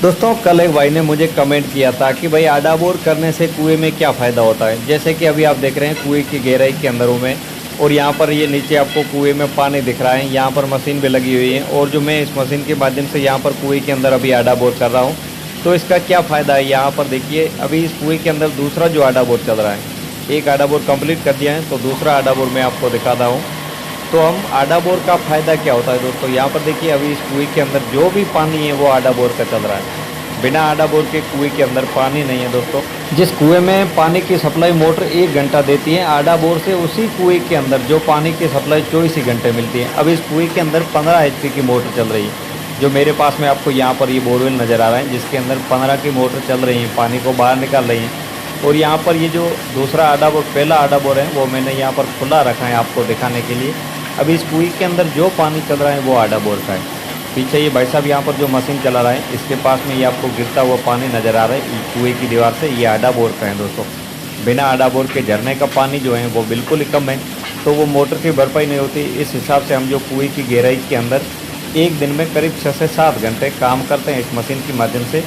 दोस्तों कल एक भाई ने मुझे कमेंट किया था कि भाई आड़ा बोर करने से कुएं में क्या फ़ायदा होता है। जैसे कि अभी आप देख रहे हैं कुएं की गहराई के अंदरों में, और यहाँ पर ये नीचे आपको कुएं में पानी दिख रहा है। यहाँ पर मशीन भी लगी हुई है, और जो मैं इस मशीन के माध्यम से यहाँ पर कुएं के अंदर अभी आड़ा बोर कर रहा हूँ, तो इसका क्या फ़ायदा है। यहाँ पर देखिए अभी इस कुएँ के अंदर दूसरा जो आड़ा बोर चल रहा है, एक आड़ा बोर कंप्लीट कर दिया है, तो दूसरा आड़ा बोर मैं आपको दिखाता हूँ। तो हम आड़ा बोर का फ़ायदा क्या होता है दोस्तों, यहाँ पर देखिए अभी इस कुएँ के अंदर जो भी पानी है वो आड़ा बोर का चल रहा है। बिना आड़ा बोर के कुएं के अंदर पानी नहीं है दोस्तों। जिस कुएं में पानी की सप्लाई मोटर 1 घंटा देती है, आड़ा बोर से उसी कुएं के अंदर जो पानी की सप्लाई 24 ही घंटे मिलती है। अब इस कुएं के अंदर 15 HP की मोटर चल रही है। जो मेरे पास में आपको यहाँ पर ये बोरवेल नज़र आ रहा है, जिसके अंदर 15 की मोटर चल रही है, पानी को बाहर निकाल रही है। और यहाँ पर ये जो दूसरा आड़ा बोर, पहला आड़ा बोर है, वो मैंने यहाँ पर खुला रखा है आपको दिखाने के लिए। अभी इस कुएं के अंदर जो पानी चल रहा है वो आड़ा बोर का है। पीछे ये भाई साहब यहाँ पर जो मशीन चला रहा है, इसके पास में ये आपको गिरता हुआ पानी नज़र आ रहा है कुएं की दीवार से, ये आड़ा बोर का है दोस्तों। बिना आड़ा बोर के झरने का पानी जो है वो बिल्कुल ही कम है, तो वो मोटर की भरपाई नहीं होती। इस हिसाब से हम जो कुएं की गहराई के अंदर एक दिन में करीब 6 से 7 घंटे काम करते हैं इस मशीन के माध्यम से,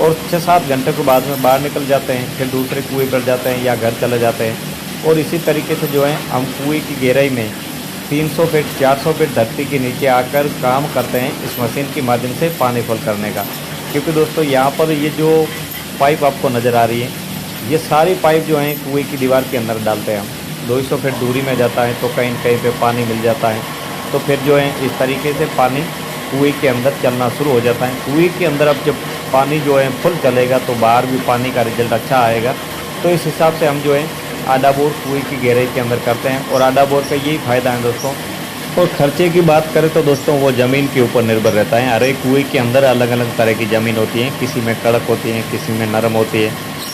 और 6-7 घंटे के बाद में बाहर निकल जाते हैं, फिर दूसरे कुएँ पर जाते हैं या घर चले जाते हैं। और इसी तरीके से जो है हम कुएँ की गहराई में 300 फीट 400 फीट धरती के नीचे आकर काम करते हैं इस मशीन के माध्यम से पानी फुल करने का। क्योंकि दोस्तों यहाँ पर ये जो पाइप आपको नज़र आ रही है, ये सारी पाइप जो हैं कुएं की दीवार के अंदर डालते हैं हम। 200 फीट दूरी में जाता है तो कहीं कहीं पे पानी मिल जाता है, तो फिर जो है इस तरीके से पानी कुएं के अंदर चलना शुरू हो जाता है। कुएं के अंदर अब जब पानी जो है फुल चलेगा तो बाहर भी पानी का रिजल्ट अच्छा आएगा। तो इस हिसाब से हम जो है आड़ा बोर कुएं की गहराई के अंदर करते हैं, और आड़ा बोर का यही फ़ायदा है दोस्तों। और खर्चे की बात करें तो दोस्तों वो ज़मीन के ऊपर निर्भर रहता है। हर एक कुएं के अंदर अलग अलग तरह की ज़मीन होती है, किसी में कड़क होती है, किसी में नरम होती है,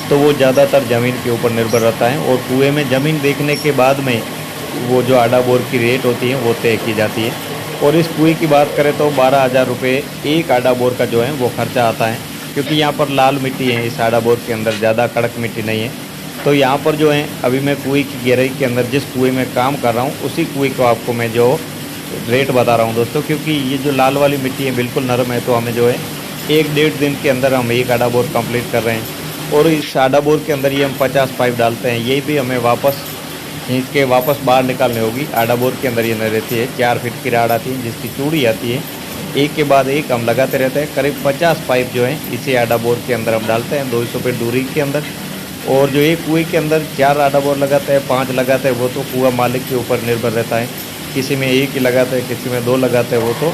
तो वो ज़्यादातर ज़मीन के ऊपर निर्भर रहता है। और कुएं में ज़मीन देखने के बाद में वो जो आड़ा बोर की रेट होती है वो तय की जाती है। और इस कुएं की बात करें तो 12,000 रुपये एक आड़ा बोर का जो है वो खर्चा आता है, क्योंकि यहाँ पर लाल मिट्टी है इस आड़ा बोर के अंदर, ज़्यादा कड़क मिट्टी नहीं है। तो यहाँ पर जो है अभी मैं कुएं की गहराई के अंदर जिस कुएं में काम कर रहा हूँ उसी कुएं को आपको मैं जो रेट बता रहा हूँ दोस्तों। क्योंकि ये जो लाल वाली मिट्टी है बिल्कुल नरम है, तो हमें जो है 1-1.5 दिन के अंदर हम एक आड़ा बोर कंप्लीट कर रहे हैं। और इस आड़ा बोर के अंदर ये हम 50 पाइप डालते हैं, ये भी हमें वापस खींच के वापस बाहर निकालनी होगी। आड़ा बोर के अंदर ये न रहती है, 4 फीट की राड आती है जिसकी चूड़ी आती है, एक के बाद एक हम लगाते रहते हैं। करीब 50 पाइप जो है इसी आड़ा बोर के अंदर हम डालते हैं 200 फीट दूरी के अंदर। और जो एक कुएं के अंदर 4 आड़ा बोर लगाते हैं, 5 लगाते हैं, वो तो कुआं मालिक के ऊपर निर्भर रहता है। किसी में 1 ही लगाते हैं, किसी में 2 लगाते हैं, वो तो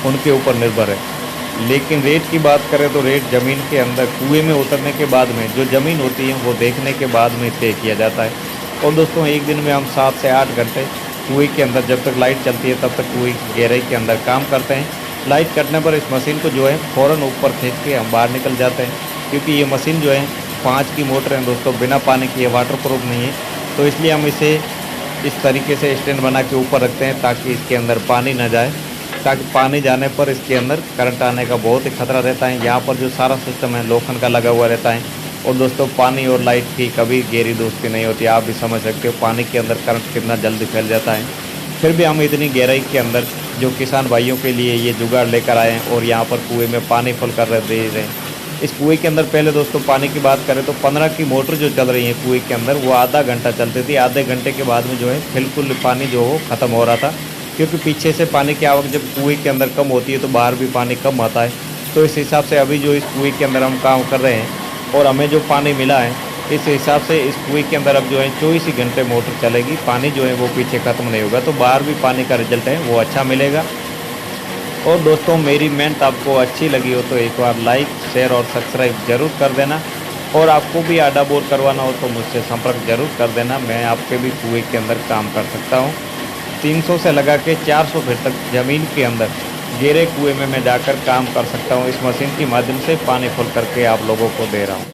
उनके ऊपर निर्भर है। लेकिन रेट की बात करें तो रेट ज़मीन के अंदर कुएं में उतरने के बाद में जो ज़मीन होती है वो देखने के बाद में तय किया जाता है। और दोस्तों एक दिन में हम 7 से 8 घंटे कुएं के अंदर, जब तक लाइट चलती है तब तक कुएं की गहराई के अंदर काम करते हैं। लाइट कटने पर इस मशीन को जो है फ़ौरन ऊपर खींच के हम बाहर निकल जाते हैं, क्योंकि ये मशीन जो है 5 की मोटर है दोस्तों, बिना पानी की, वाटर प्रूफ नहीं है। तो इसलिए हम इसे इस तरीके से स्टैंड बना के ऊपर रखते हैं ताकि इसके अंदर पानी ना जाए, ताकि पानी जाने पर इसके अंदर करंट आने का बहुत ही खतरा रहता है। यहाँ पर जो सारा सिस्टम है लोखंड का लगा हुआ रहता है। और दोस्तों पानी और लाइट की कभी गहरी दोस्ती नहीं होती, आप भी समझ सकते हो पानी के अंदर करंट कितना जल्दी फैल जाता है। फिर भी हम इतनी गहराई के अंदर जो किसान भाइयों के लिए ये जुगाड़ लेकर आए हैं और यहाँ पर कुएँ में पानी फुल कर दे रहे हैं। इस कुएं के अंदर पहले दोस्तों पानी की बात करें तो 15 की मोटर जो चल रही है कुएं के अंदर वो आधा घंटा चलती थी। आधे घंटे के बाद में जो है बिल्कुल पानी जो हो ख़त्म हो रहा था, क्योंकि पीछे से पानी की आवक जब कुएं के अंदर कम होती है तो बाहर भी पानी कम आता है। तो इस हिसाब से अभी जो इस कुएं के अंदर हम काम कर रहे हैं और हमें जो पानी मिला है, इस हिसाब से इस कुएं के अंदर अब जो है 24 ही घंटे मोटर चलेगी, पानी जो है वो पीछे ख़त्म नहीं होगा, तो बाहर भी पानी का रिजल्ट है वो अच्छा मिलेगा। और दोस्तों मेरी मेहनत आपको अच्छी लगी हो तो एक बार लाइक, शेयर और सब्सक्राइब ज़रूर कर देना। और आपको भी आड़ा बोर करवाना हो तो मुझसे संपर्क जरूर कर देना, मैं आपके भी कुएं के अंदर काम कर सकता हूँ। 300 से लगा के 400 फीट तक ज़मीन के अंदर गहरे कुएं में मैं जाकर काम कर सकता हूँ। इस मशीन के माध्यम से पानी फुल करके आप लोगों को दे रहा हूँ।